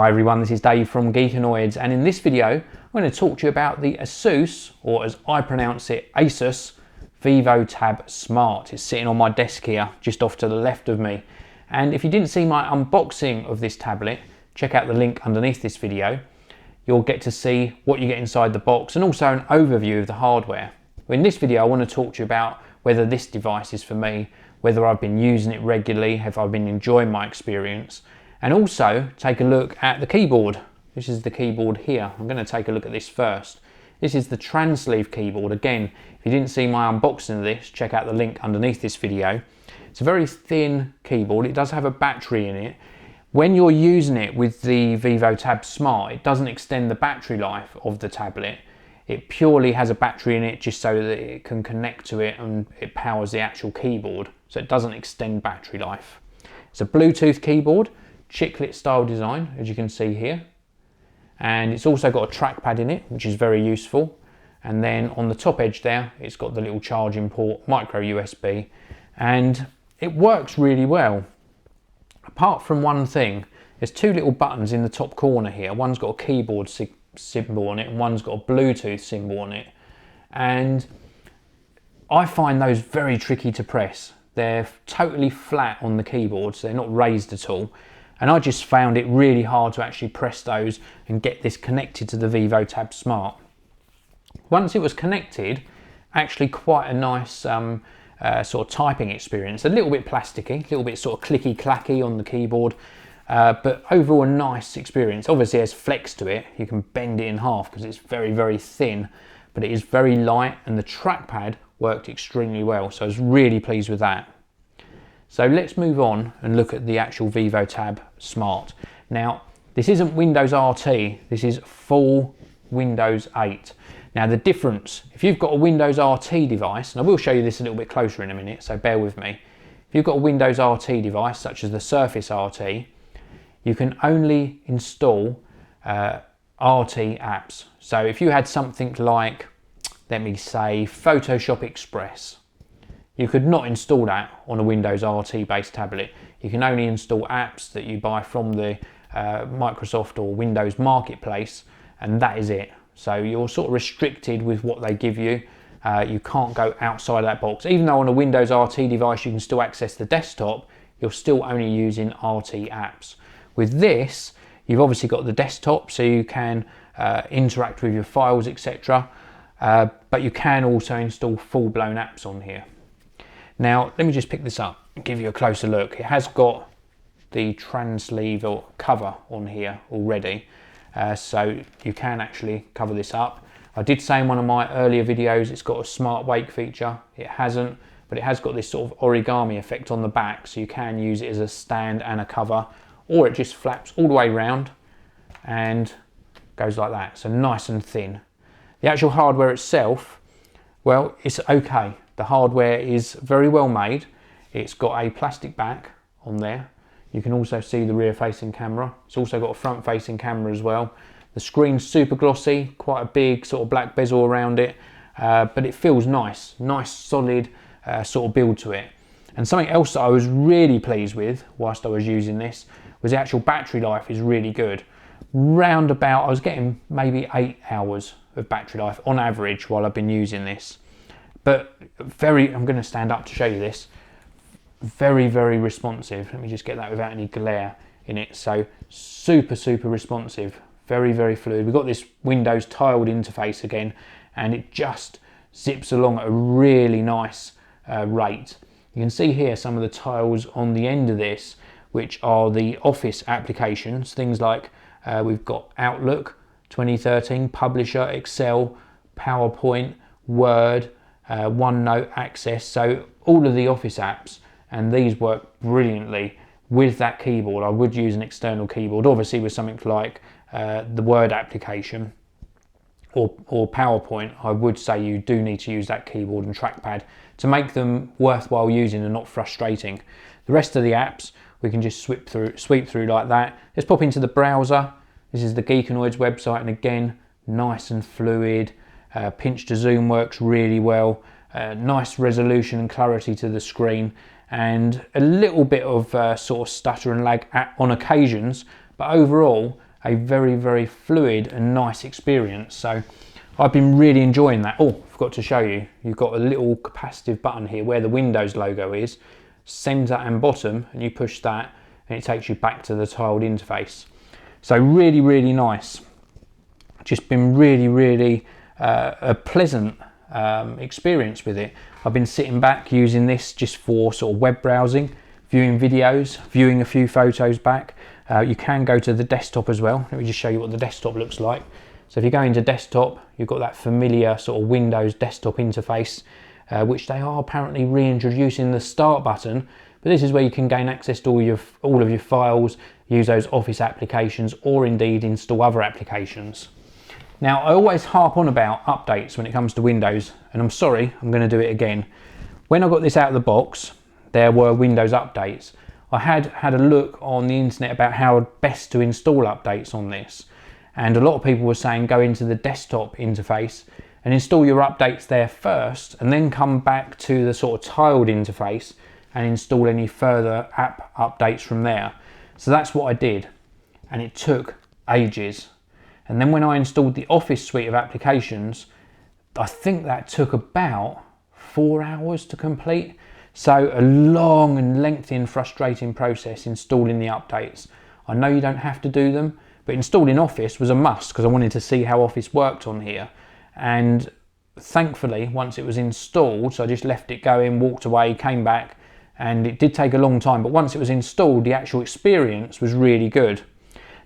Hi everyone, this is Dave from Geekanoids, and in this video I'm going to talk to you about the Asus, or as I pronounce it, Asus VivoTab Smart. It's sitting on my desk here, just off to the left of me. And if you didn't see my unboxing of this tablet, check out the link underneath this video. You'll get to see what you get inside the box and also an overview of the hardware. In this video I want to talk to you about whether this device is for me, whether I've been using it regularly, have I been enjoying my experience, and also take a look at the keyboard. This is the keyboard here. I'm going to take a look at this first. This is the trans-sleeve keyboard. Again, if you didn't see my unboxing of this, check out the link underneath this video. It's a very thin keyboard. It does have a battery in it. When you're using it with the VivoTab Smart, it doesn't extend the battery life of the tablet. It purely has a battery in it just so that it can connect to it and it powers the actual keyboard. So it doesn't extend battery life. It's a Bluetooth keyboard, chiclet style design, as you can see here. And it's also got a trackpad in it, which is very useful. And then on the top edge there, it's got the little charging port, micro USB, and it works really well. Apart from one thing, there's two little buttons in the top corner here. One's got a keyboard symbol on it and one's got a Bluetooth symbol on it. And I find those very tricky to press. They're totally flat on the keyboard, so they're not raised at all. And I just found it really hard to actually press those and get this connected to the VivoTab Smart. Once it was connected, actually quite a nice sort of typing experience. A little bit plasticky, a little bit sort of clicky clacky on the keyboard, but overall a nice experience. Obviously there's flex to it. You can bend it in half because it's very, very thin, but it is very light, and the trackpad worked extremely well. So I was really pleased with that. So let's move on and look at the actual VivoTab Smart. Now, this isn't Windows RT, this is full Windows 8. Now the difference, if you've got a Windows RT device, and I will show you this a little bit closer in a minute, so bear with me. If you've got a Windows RT device, such as the Surface RT, you can only install RT apps. So if you had something like, let me say, Photoshop Express, you could not install that on a Windows RT based tablet. You can only install apps that you buy from the Microsoft or Windows Marketplace, and that is it. So you're sort of restricted with what they give you. You can't go outside of that box. Even though on a Windows RT device you can still access the desktop, you're still only using RT apps. With this, you've obviously got the desktop, so you can interact with your files, etc. But you can also install full-blown apps on here. Now, let me just pick this up and give you a closer look. It has got the trans-sleeve or cover on here already, so you can actually cover this up. I did say in one of my earlier videos it's got a smart wake feature. It hasn't, but it has got this sort of origami effect on the back, so you can use it as a stand and a cover, or it just flaps all the way around and goes like that, so nice and thin. The actual hardware itself, well, it's okay. The hardware is very well made. It's got a plastic back on there. You can also see the rear facing camera. It's also got a front facing camera as well. The screen's super glossy, quite a big sort of black bezel around it, but it feels nice, solid sort of build to it. And something else that I was really pleased with whilst I was using this was the actual battery life is really good. Round about, I was getting maybe 8 hours of battery life on average while I've been using this. But I'm going to stand up to show you this, very, very responsive. Let me just get that without any glare in it. So super, super responsive, very, very fluid. We've got this Windows tiled interface again, and it just zips along at a really nice rate. You can see here some of the tiles on the end of this, which are the Office applications, things like we've got Outlook 2013, Publisher, Excel, PowerPoint, Word, OneNote, Access, so all of the Office apps, and these work brilliantly with that keyboard. I would use an external keyboard, obviously with something like the Word application or PowerPoint. I would say you do need to use that keyboard and trackpad to make them worthwhile using and not frustrating. The rest of the apps we can just sweep through like that. Let's pop into the browser. This is the Geekanoids website, and again, nice and fluid. Pinch to zoom works really well. Nice resolution and clarity to the screen, and a little bit of sort of stutter and lag on occasions, but overall a very, very fluid and nice experience. So I've been really enjoying that. Oh, I forgot to show you. You've got a little capacitive button here where the Windows logo is, center and bottom, and you push that and it takes you back to the tiled interface. So really, really nice. Just been really, really a pleasant experience with it. I've been sitting back using this just for sort of web browsing, viewing videos, viewing a few photos back. You can go to the desktop as well. Let me just show you what the desktop looks like. So if you go into desktop, you've got that familiar sort of Windows desktop interface, which they are apparently reintroducing the start button. But this is where you can gain access to all of your files, use those Office applications, or indeed install other applications. Now, I always harp on about updates when it comes to Windows, and I'm sorry, I'm going to do it again. When I got this out of the box, there were Windows updates. I had a look on the internet about how best to install updates on this, and a lot of people were saying go into the desktop interface and install your updates there first, and then come back to the sort of tiled interface and install any further app updates from there. So that's what I did, and it took ages. And then when I installed the Office suite of applications, I think that took about 4 hours to complete. So a long and lengthy and frustrating process installing the updates. I know you don't have to do them, but installing Office was a must because I wanted to see how Office worked on here. And thankfully, once it was installed, so I just left it going, walked away, came back, and it did take a long time, but once it was installed, the actual experience was really good.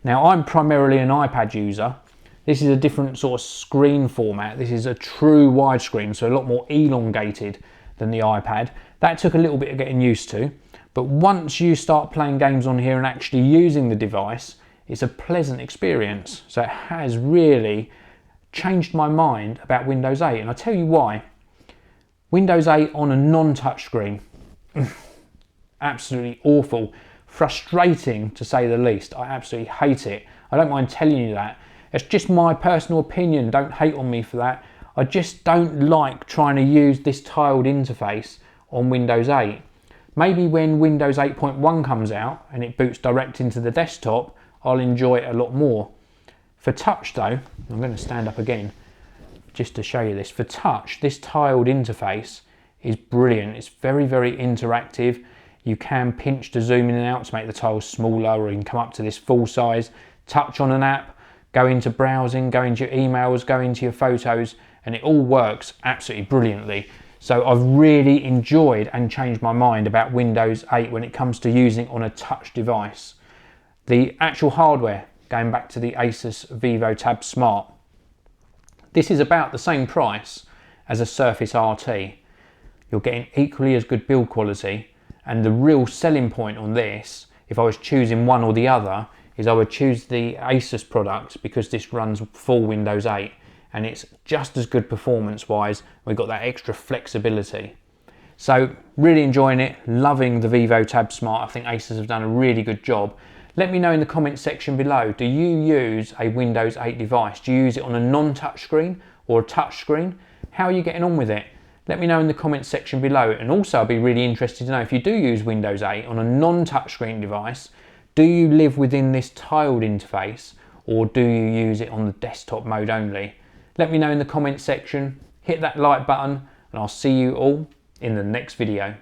Now, I'm primarily an iPad user. This is a different sort of screen format. This is a true widescreen, so a lot more elongated than the iPad. That took a little bit of getting used to, but once you start playing games on here and actually using the device, it's a pleasant experience. So it has really changed my mind about Windows 8, and I'll tell you why. Windows 8 on a non-touch screen, absolutely awful, frustrating to say the least. I absolutely hate it. I don't mind telling you that. It's just my personal opinion, don't hate on me for that. I just don't like trying to use this tiled interface on Windows 8. Maybe when Windows 8.1 comes out and it boots direct into the desktop, I'll enjoy it a lot more. For touch though, I'm going to stand up again just to show you this. For touch, this tiled interface is brilliant. It's very, very interactive. You can pinch to zoom in and out to make the tiles smaller, or you can come up to this full size, touch on an app, go into browsing, go into your emails, go into your photos, and it all works absolutely brilliantly. So I've really enjoyed and changed my mind about Windows 8 when it comes to using on a touch device. The actual hardware, going back to the Asus VivoTab Smart, this is about the same price as a Surface RT. You're getting equally as good build quality, and the real selling point on this, if I was choosing one or the other, is I would choose the Asus product because this runs full Windows 8 and it's just as good performance wise. We've got that extra flexibility. So really enjoying it, loving the VivoTab Smart. I think Asus have done a really good job. Let me know in the comments section below, do you use a Windows 8 device? Do you use it on a non-touch screen or a touch screen? How are you getting on with it? Let me know in the comments section below. And also I'd be really interested to know if you do use Windows 8 on a non-touch screen device, do you live within this tiled interface or do you use it on the desktop mode only? Let me know in the comments section, hit that like button, and I'll see you all in the next video.